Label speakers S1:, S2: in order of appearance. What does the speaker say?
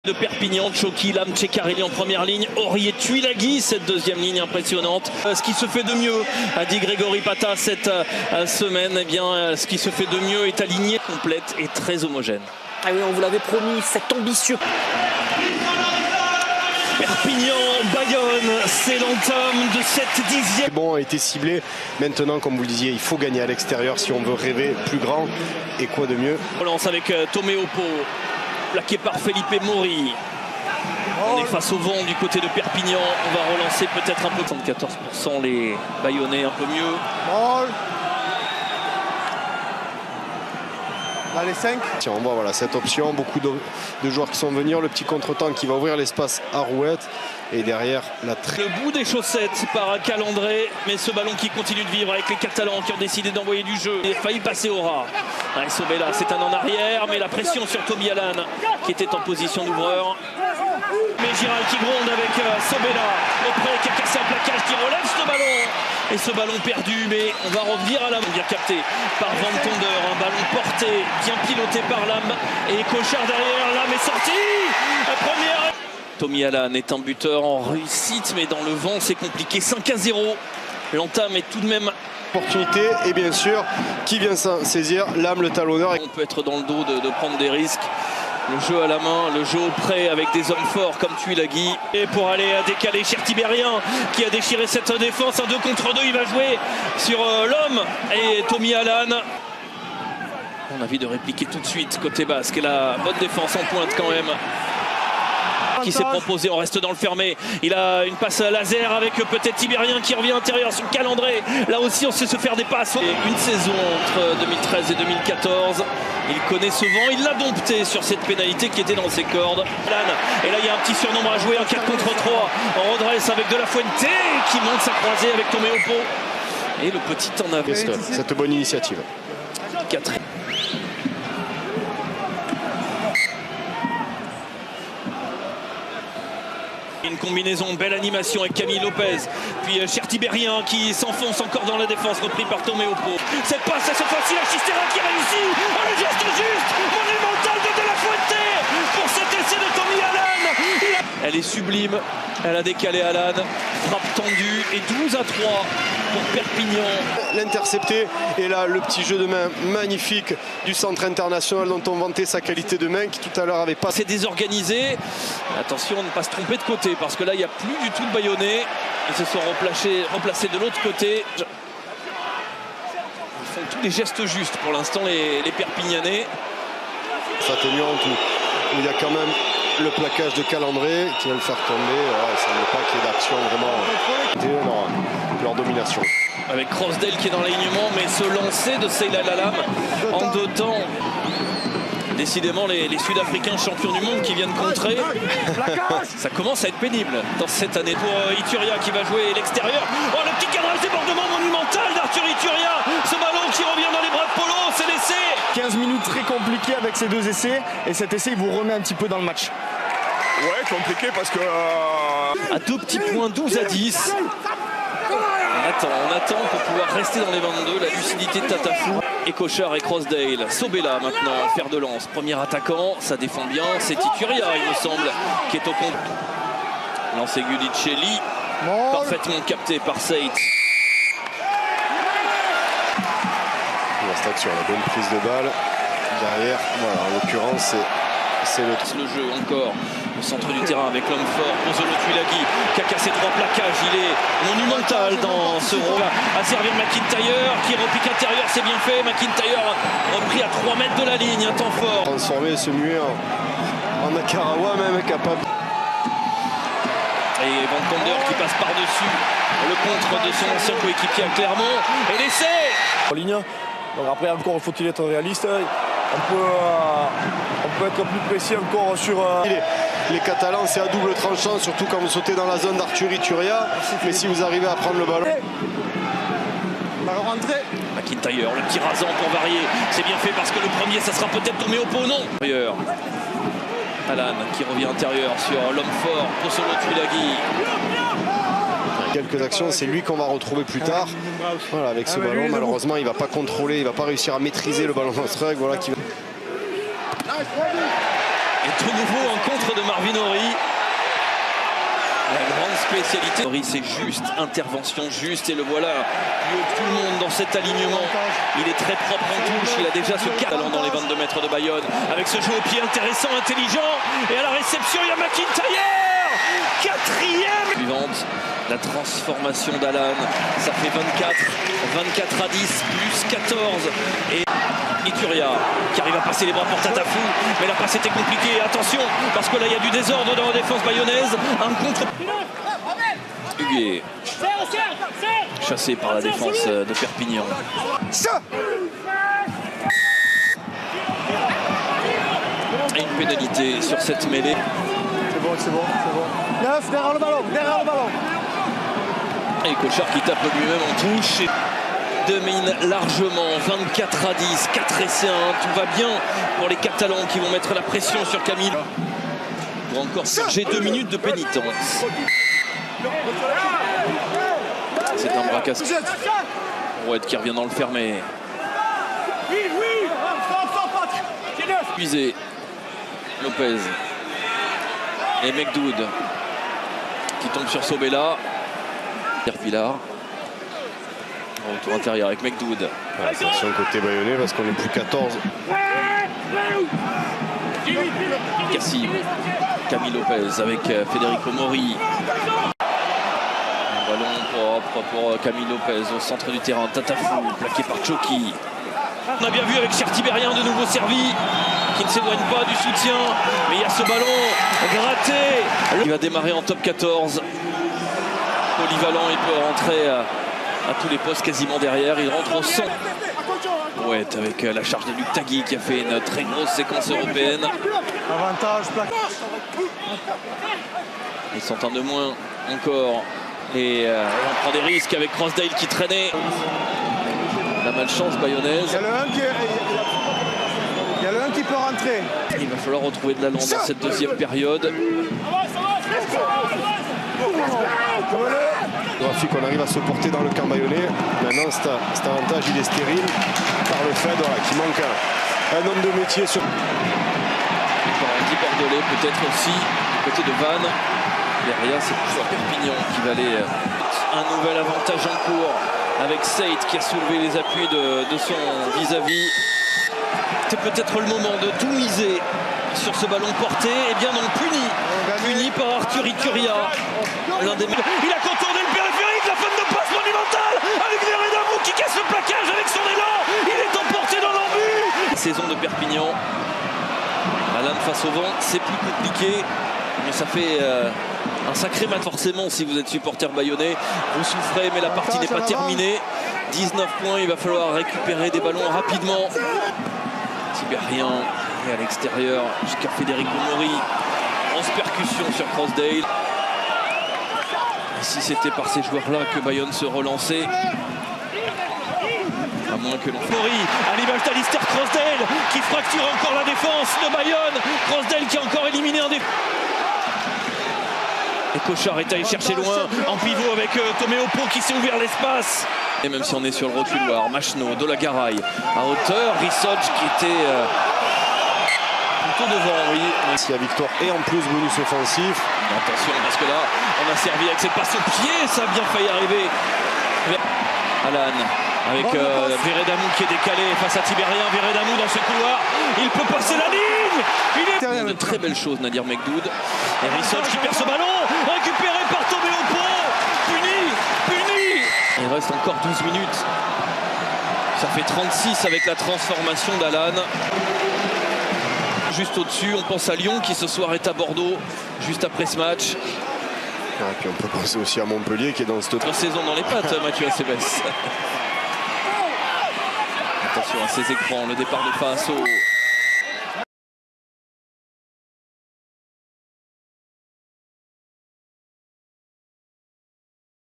S1: De Perpignan, Choki, Lam, Tchekareli en première ligne, Aurier, Tuilagi, cette deuxième ligne impressionnante. Ce qui se fait de mieux, a dit Grégory Pata cette semaine, eh bien, ce qui se fait de mieux est aligné, complète et très homogène.
S2: Ah oui, on vous l'avait promis, cet ambitieux.
S1: Perpignan, Bayonne, c'est l'entame de cette 10e.
S3: Bon, a été ciblé. Maintenant, comme vous le disiez, il faut gagner à l'extérieur si on veut rêver plus grand. Et quoi de mieux?
S1: On lance avec Tomé Oppo, plaqué par Felipe Mori. On est face au vent du côté de Perpignan. On va relancer peut-être un peu. 74% les Bayonnais un peu mieux.
S4: Dans les 5.
S3: Tiens, on voit voilà, cette option, beaucoup de joueurs qui sont venus, le petit contretemps qui va ouvrir l'espace à Rouette. Et derrière, la
S1: Le bout des chaussettes par Calandré, mais ce ballon qui continue de vivre avec les Catalans qui ont décidé d'envoyer du jeu. Il a failli passer au ras. Sobela, c'est un en arrière, mais la pression sur Toby Allan qui était en position d'ouvreur. Mais Giral qui gronde avec Sobela, auprès qui a cassé un plaquage, qui relève ce ballon. Et ce ballon perdu, mais on va revenir à Lam, bien capté par Van Tonder. Un ballon porté, bien piloté par Lam. Et Cochard derrière, Lam est sorti. La première. Tommy Allan est un buteur en réussite, mais dans le vent, c'est compliqué. 5-0. L'entame est tout de même.
S3: opportunité. Et bien sûr, qui vient saisir? Lam, le talonneur.
S1: On peut être dans le dos de prendre des risques. Le jeu à la main, le jeu au près avec des hommes forts comme Tuilagi. Et pour aller décaler Chertibérien qui a déchiré cette défense. Un 2 contre 2, il va jouer sur l'homme. Et Tommy Allan. On a envie de répliquer tout de suite côté basque. Et la bonne défense en pointe quand même. Qui s'est proposé, on reste dans le fermé. Il a une passe laser avec peut-être Tibérien qui revient intérieur sur Calandré. Là aussi on sait se faire des passes. Et une saison entre 2013 et 2014. Il connaît ce vent, il l'a dompté sur cette pénalité qui était dans ses cordes. Et là il y a un petit surnombre à jouer, un 4 contre 3. On redresse avec De La Fuente qui monte sa croisée avec Tomé Oppo. Et le petit en avant.
S3: Cette bonne initiative.
S1: 4. Une combinaison, belle animation avec Camille Lopez. Puis Chertibérien qui s'enfonce encore dans la défense, repris par Tomé Oppo. Cette passe, cette fois-ci, la Chistera qui réussit. Oh, le geste juste, monumental de La Fuente pour cet essai de Tommy Allan. Elle est sublime, elle a décalé Allan. Frappe tendue et 12-3 pour Perpignan.
S3: L'intercepté et là le petit jeu de main magnifique du centre international dont on vantait sa qualité de main qui tout à l'heure avait pas.
S1: C'est désorganisé. Attention à ne pas se tromper de côté parce que là il n'y a plus du tout de Bayonnais. Ils se sont replacés de l'autre côté. Ils font tous les gestes justes pour l'instant les Perpignanais.
S3: Ça tenu en tout. Il y a quand même le plaquage de Calandré qui va le faire tomber. Il ne semble pas qu'il y ait d'action vraiment. Leur domination.
S1: Avec Crossdale qui est dans l'alignement, mais ce lancer de Seyla Lalam en 2 temps. Décidément, les Sud-Africains champions du monde qui viennent contrer. Ça commence à être pénible dans cette année. Pour Ituria qui va jouer l'extérieur. Oh, le petit cadrage débordement monumental d'Arthur Ituria. Ce ballon qui revient dans les bras de Polo, c'est l'essai.
S4: 15 minutes très compliquées avec ces 2 essais. Et cet essai, il vous remet un petit peu dans le match.
S5: Ouais, compliqué parce que...
S1: À 2 petits points, 12-10. On attend pour pouvoir rester dans les 22. La lucidité de Tatafou et Cochard et Crossdale. Sobela maintenant, fer de lance. Premier attaquant, ça défend bien. C'est Ituria, il me semble, qui est au compte. Lance aigu d'Ichelli. Parfaitement capté par Seit.
S3: Sur la bonne prise de balle. Derrière, voilà, en l'occurrence, c'est
S1: le jeu encore au centre du terrain avec l'homme fort, Pozzolo Tuilagi qui a cassé 3 plaquages. Il est monumental dans ce rôle à servir McIntyre qui repique intérieur, c'est bien fait. McIntyre repris à 3 mètres de la ligne, un temps fort.
S3: Transformer ce muet en Akarawa même capable.
S1: Et Van Tonder qui passe par-dessus le contre de son ancien coéquipier à Clermont. Et l'essai
S4: En ligne. Donc après encore faut-il être réaliste. On peut être plus précis encore sur...
S3: Les Catalans c'est à double tranchant, surtout quand vous sautez dans la zone d'Arthur Ituria. Mais si vous arrivez à prendre le ballon.
S1: McIntyre, le petit rasant pour varier. C'est bien fait parce que le premier ça sera peut-être Tomé Oppo, non. Allan qui revient intérieur sur l'homme fort, Pozzolo Tuilagi.
S3: Quelques actions, c'est lui qu'on va retrouver plus tard. Voilà, avec ce ballon, malheureusement, il ne va pas contrôler, il ne va pas réussir à maîtriser le ballon d'Ostrug. Voilà, qui...
S1: Et de nouveau un contre de Marvin Ory. La grande spécialité. Ory, c'est juste, intervention juste, et le voilà. Plus haut que tout le monde dans cet alignement. Il est très propre en touche, il a déjà ce talent dans les 22 mètres de Bayonne. Avec ce jeu au pied intéressant, intelligent. Et à la réception, il y a McIntyre. Quatrième. Suivante, la transformation d'Alan. Ça fait 24 à 10, plus 14. Et Ituria qui arrive à passer les bras pour Tatafou, mais la passe était compliquée. Attention, parce que là il y a du désordre dans la défense bayonnaise. Un contre. Huguet chassé par la défense de Perpignan. Et une pénalité sur cette mêlée.
S4: C'est bon. 9 derrière le ballon.
S1: Et Cochard qui tape lui-même en touche. Et domine largement, 24 à 10, 4 essais 1, tout va bien pour les Catalans qui vont mettre la pression sur Camille. Ou encore j'ai 2 minutes de pénitence. C'est un braquage. Rouette qui revient dans le fermé. Puisé. Lopez. Et Mekdoud qui tombe sur Sobela. Pilar. Retour intérieur avec Mekdoud.
S3: Attention côté bayonnais parce qu'on est plus 14.
S1: Cassim. Camille Lopez avec Federico Mori. Un ballon propre pour Camille Lopez au centre du terrain. Tatafou plaqué par Choki. On a bien vu avec Chertibérien de nouveau servi, qui ne s'éloigne pas du soutien, mais il y a ce ballon gratté. Il va démarrer en top 14. Polyvalent, il peut rentrer à tous les postes quasiment derrière. Il rentre au centre. Ouais, avec la charge de Luc Tagui qui a fait une très grosse séquence européenne.
S4: Avantage, plaque.
S1: Ils sont un de moins encore. Et on prend des risques avec Crossdale qui traînait. La malchance bayonnaise.
S4: Il y a le 1 qui peut rentrer.
S1: Il va falloir retrouver de l'allant dans cette deuxième période.
S3: Graphique, on arrive à se porter dans le camp bayonnais. Maintenant, cet avantage, il est stérile par le fait qu'il manque un homme de métier sur.
S1: Andy Bordelais peut-être aussi du côté de Vannes. Derrière, c'est toujours Perpignan qui va aller. Un nouvel avantage en cours avec Seyd qui a soulevé les appuis de son vis-à-vis. C'est peut-être le moment de tout miser sur ce ballon porté. Et bien non, puni par Arthur Ituria. L'un des... Il a contourné le périphérique, la fin de passe monumentale avec Veredamou qui casse le plaquage avec son élan. Il est emporté dans l'embut. Saison de Perpignan. Alan face au vent, c'est plus compliqué, mais ça fait un sacré match. Forcément, si vous êtes supporter bayonnais, vous souffrez, mais la partie n'est pas terminée. 19 points, il va falloir récupérer des ballons rapidement. Tibérien et à l'extérieur jusqu'à Federico Mori. En percussion sur Crossdale. Et si c'était par ces joueurs-là que Bayonne se relançait, à moins que l'on... Mori, à l'image d'Alistair Crossdale qui fracture encore la défense de Bayonne. Crossdale qui a encore éliminé un défenseur. Et Cochard est allé chercher loin en pivot avec Toméo Pau qui s'est ouvert l'espace. Et même si on est sur le reculoir, Machno, Dolagaray à hauteur, Rissoc qui était plutôt devant, oui.
S3: S'il y a victoire et en plus bonus offensif.
S1: Attention parce que là, on a servi avec cette passe au pied, ça a bien failli arriver. Alan avec Veredamou qui est décalé face à Tibérien. Veredamou dans ce couloir, il peut passer la ligne. Il est de très belles choses, Nadir Mekdoud. Et Rissoc qui perd ce ballon, récupéré par Toméo Pau. Puni. Il reste encore 12 minutes. Ça fait 36 avec la transformation d'Alan. Juste au-dessus, on pense à Lyon qui ce soir est à Bordeaux, juste après ce match.
S3: Et puis on peut penser aussi à Montpellier qui est dans cette
S1: saison dans les pattes, Mathieu Acebes. Attention à ces écrans, le départ de Faso.